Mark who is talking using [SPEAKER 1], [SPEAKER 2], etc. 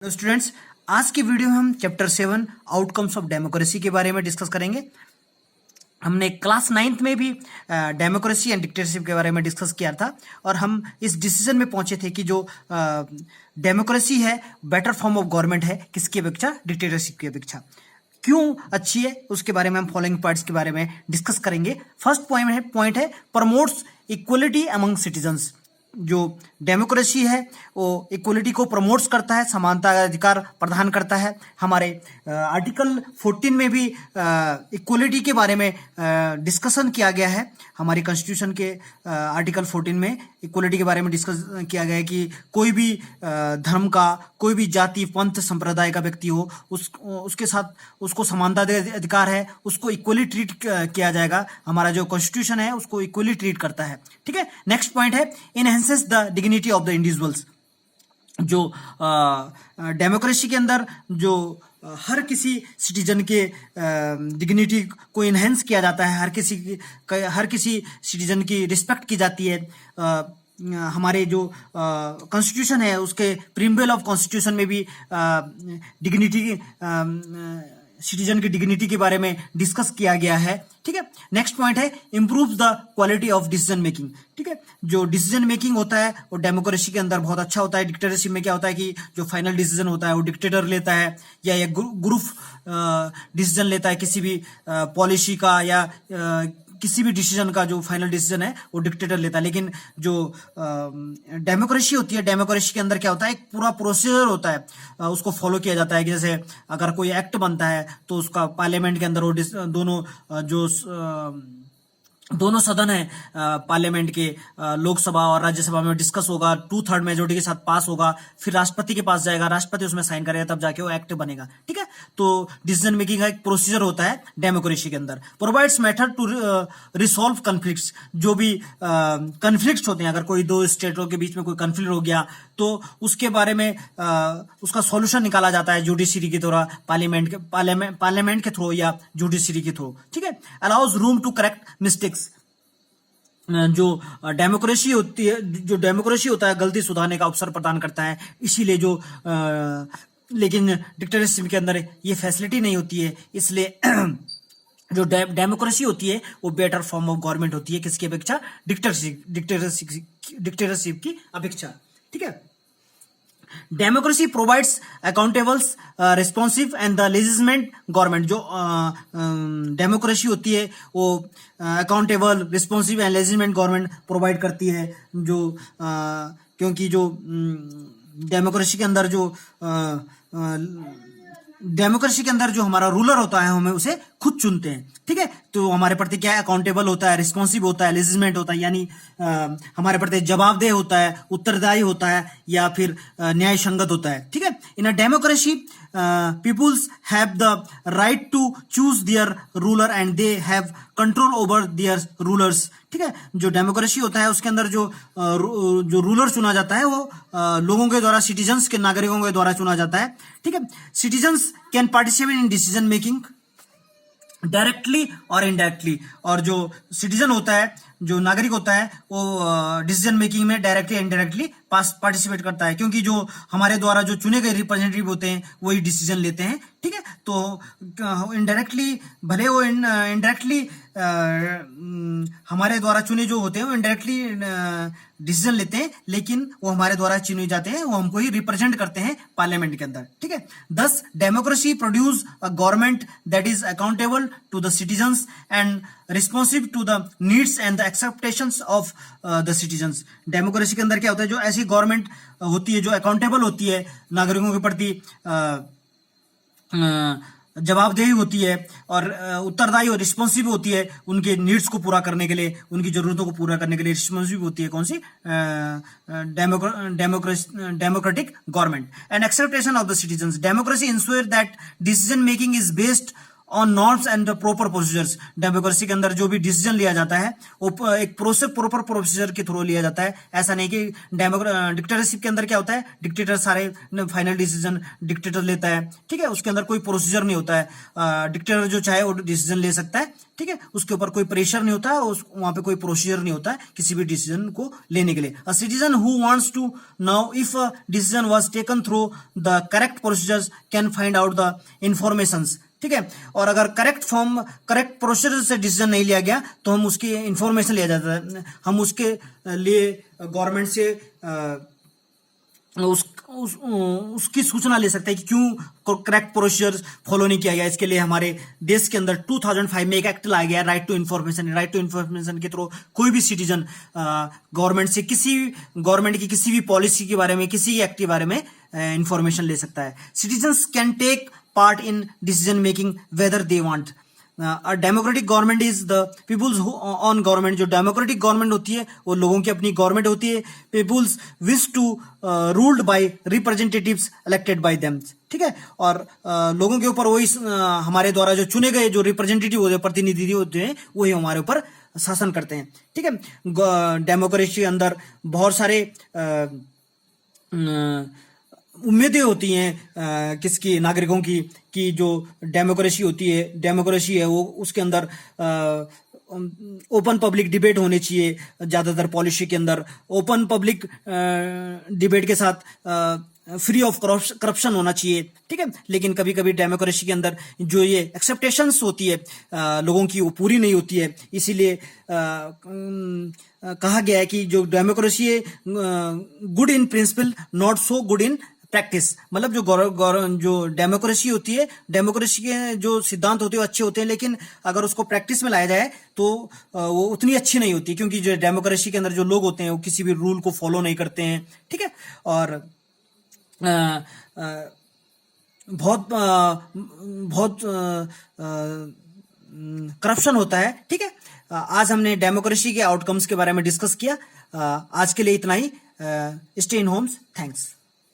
[SPEAKER 1] Hello students, आज की video में हम चैप्टर 7 आउटकम्स ऑफ डेमोक्रेसी के बारे में डिस्कस करेंगे। हमने क्लास 9th में भी डेमोक्रेसी एंड डिक्टेटरशिप के बारे में डिस्कस किया था और हम इस डिसीजन में पहुंचे थे कि जो डेमोक्रेसी है बेटर फॉर्म ऑफ गवर्नमेंट है किसकी अपेक्षा, डिक्टेटरशिप की अपेक्षा। क्यों अच्छी है उसके बारे में हम फॉलोइंग पॉइंट्स के बारे में डिस्कस करेंगे। फर्स्ट पॉइंट है प्रमोट्स इक्वलिटी अमंग सिटीजन्स। जो डेमोक्रेसी है वो इक्वलिटी को प्रमोट्स करता है, समानता का अधिकार प्रदान करता है। हमारे आर्टिकल 14 में भी इक्वलिटी के बारे में डिस्कशन किया गया है। हमारी कॉन्स्टिट्यूशन के आर्टिकल 14 में इक्वलिटी के बारे में डिस्कस किया गया है कि कोई भी धर्म का, कोई भी जाति पंथ संप्रदाय का व्यक्ति हो उसके साथ उसको समानता का अधिकार है, उसको इक्वली ट्रीट किया जाएगा। हमारा जो कॉन्स्टिट्यूशन है उसको इक्वली ट्रीट करता है। ठीक है, नेक्स्ट पॉइंट है enhances the dignity of the individuals. जो डेमोक्रेसी के अंदर जो हर किसी सिटीजन के डिग्निटी को इनहेंस किया जाता है, हर किसी सिटीजन की रिस्पेक्ट की जाती है। हमारे जो कॉन्स्टिट्यूशन है उसके प्रीम्बल ऑफ कॉन्स्टिट्यूशन में भी डिग्निटी सिटीजन की डिग्निटी के बारे में डिस्कस किया गया है। ठीक है, नेक्स्ट पॉइंट है improve the quality of decision making. ठीक है, जो डिसीजन मेकिंग होता है वो डेमोक्रेसी के अंदर बहुत अच्छा होता है। डिक्टेटरशिप में क्या होता है कि जो फाइनल डिसीजन होता है वो डिक्टेटर लेता है या एक ग्रुप डिसीजन लेता है किसी भी पॉलिसी का या किसी भी डिसीजन का। जो फाइनल डिसीजन है वो डिक्टेटर लेता है। लेकिन जो डेमोक्रेसी होती है, डेमोक्रेसी के अंदर क्या होता है, एक पूरा प्रोसीजर होता है, उसको फॉलो किया जाता है। कि जैसे अगर कोई एक्ट बनता है तो उसका पार्लियामेंट के अंदर वो दोनों सदन है पार्लियामेंट के, लोकसभा और राज्यसभा में डिस्कस होगा, 2/3 मेजोरिटी के साथ पास होगा, फिर राष्ट्रपति के पास जाएगा, राष्ट्रपति उसमें साइन करेगा, तब जाके वो एक्ट बनेगा। ठीक है, तो डिसीजन मेकिंग का एक प्रोसीजर होता है डेमोक्रेसी के अंदर। Provides method to resolve conflicts. जो भी कॉन्फ्लिक्ट्स होते हैं, अगर कोई दो स्टेटों के बीच में कोई कॉन्फ्लिक्ट हो गया तो उसके बारे में उसका सॉल्यूशन निकाला जाता है जुडिशरी के द्वारा, पार्लियामेंट के थ्रू या जुडिशरी के थ्रू। ठीक है, allows room to correct mistakes. जो डेमोक्रेसी होती है, जो डेमोक्रेसी होता है गलती सुधारने का अवसर प्रदान करता है। इसीलिए जो लेकिन डिक्टेटरशिप के अंदर ये फैसिलिटी नहीं होती है, इसलिए जो डेमोक्रेसी होती है वो बेटर फॉर्म ऑफ गवर्नमेंट होती है किसकी अपेक्षा, डिक्टेटरशिप की अपेक्षा। ठीक है, democracy provides accountables, responsive and the legitimate government. जो डेमोक्रेसी होती है वो accountable, responsive and legitimate government provide करती है। जो क्योंकि जो डेमोक्रेसी के अंदर जो हमारा रूलर होता है हमें उसे खुद चुनते हैं। ठीक है, तो हमारे प्रति क्या है, अकाउंटेबल होता है, रिस्पॉन्सिव होता है, लेजिस्लेमेंट होता है, यानी हमारे प्रति जवाबदेह होता है, उत्तरदायी होता है या फिर न्याय संगत होता है। ठीक है, in a democracy peoples have the right to choose their ruler and they have control over their rulers. ठीक है, जो डेमोक्रेसी होता है उसके अंदर जो रूलर चुना जाता है वो लोगों के द्वारा, सिटीजन्स के, नागरिकों के द्वारा चुना जाता है। ठीक है, citizens can participate in decision making directly और इनडायरेक्टली। और जो सिटीजन होता है, जो नागरिक होता है, वो डिसीजन मेकिंग में डायरेक्टली इनडायरेक्टली पार्टिसिपेट करता है, क्योंकि जो हमारे द्वारा जो चुने गए रिप्रेजेंटेटिव होते हैं वही डिसीजन लेते हैं। ठीक है, तो इनडायरेक्टली, भले वो इनडायरेक्टली हमारे द्वारा चुने जो होते हैं वो इनडायरेक्टली डिसीजन लेते हैं, लेकिन वो हमारे द्वारा चुने जाते हैं, वो हमको ही रिप्रेजेंट करते हैं पार्लियामेंट के अंदर। ठीक है, thus democracy produce a government that is accountable to the citizens and responsive to the needs and the expectations of the citizens. Democracy के अंदर क्या होता है, जो ऐसी गवर्नमेंट होती है जो अकाउंटेबल होती है, नागरिकों के प्रति जवाबदेही होती है और उत्तरदायी और रिस्पॉन्सिव होती है, उनके नीड्स को पूरा करने के लिए, उनकी जरूरतों को पूरा करने के लिए रिस्पॉन्सिव होती है। कौन सी? Democratic government and expectation of the citizens. Democracy ensure that decision making is based on norms and proper procedures. Democracy के अंदर जो भी डिसीजन लिया जाता है वो एक प्रॉपर प्रोसीजर के थ्रू लिया जाता है। ऐसा नहीं कि डिक्टेटरशिप के अंदर क्या होता है, डिक्टेटर सारे फाइनल डिसीजन डिक्टेटर लेता है, ठीक है, उसके अंदर कोई प्रोसीजर नहीं होता है। डिक्टेटर जो चाहे वो डिसीजन ले सकता है, ठीक है, उसके ऊपर कोई प्रेशर नहीं होता है, वहां पे कोई प्रोसीजर नहीं होता है किसी भी डिसीजन को लेने के लिए। A citizen who wants to know if a decision was taken through the correct procedures can find out the informations, ठीक है। और अगर करेक्ट प्रोसीजर से डिसीजन नहीं लिया गया तो हम उसकी इंफॉर्मेशन लिया जाता है, हम उसके लिए गवर्नमेंट से उसकी सूचना ले सकते हैं कि क्यों करेक्ट प्रोसीजर फॉलो नहीं किया गया। इसके लिए हमारे देश के अंदर 2005 में एक एक्ट लाया गया, राइट टू इन्फॉर्मेशन के थ्रू कोई भी सिटीजन गवर्नमेंट की किसी भी पॉलिसी के बारे में, किसी एक्ट के बारे में इंफॉर्मेशन ले सकता है। Citizens can take part in decision making whether they want. Democratic government is the people's own government. जो डेमोक्रेटिक गवर्नमेंट होती है वो लोगों की अपनी गवर्नमेंट होती है। People's wish to ruled by representatives elected by them, ठीक है। और लोगों के ऊपर वही हमारे द्वारा जो चुने गए जो रिप्रेजेंटेटिव होते हैं, प्रतिनिधि होते हैं, वही हमारे ऊपर शासन करते हैं, ठीक है। डेमोक्रेसी के अंदर बहुत सारे उम्मीदें होती हैं किसकी, नागरिकों की, कि जो डेमोक्रेसी है वो उसके अंदर ओपन पब्लिक डिबेट होने चाहिए। ज्यादातर पॉलिसी के अंदर ओपन पब्लिक डिबेट के साथ फ्री ऑफ करप्शन होना चाहिए, ठीक है। लेकिन कभी कभी डेमोक्रेसी के अंदर जो ये एक्सेप्टेशंस होती है लोगों की, वो पूरी नहीं होती है। इसीलिए कहा गया है कि जो डेमोक्रेसी है good in principle not so good in practice. मतलब जो डेमोक्रेसी होती है, डेमोक्रेसी के जो सिद्धांत होते हैं वो अच्छे होते हैं, लेकिन अगर उसको प्रैक्टिस में लाया जाए तो वो उतनी अच्छी नहीं होती, क्योंकि जो डेमोक्रेसी के अंदर जो लोग होते हैं वो किसी भी रूल को फॉलो नहीं करते हैं, ठीक है। और बहुत करप्शन होता है, ठीक है। आज हमने डेमोक्रेसी के आउटकम्स के बारे में डिस्कस किया। आज के लिए इतना ही। Stay in homes. थैंक्स।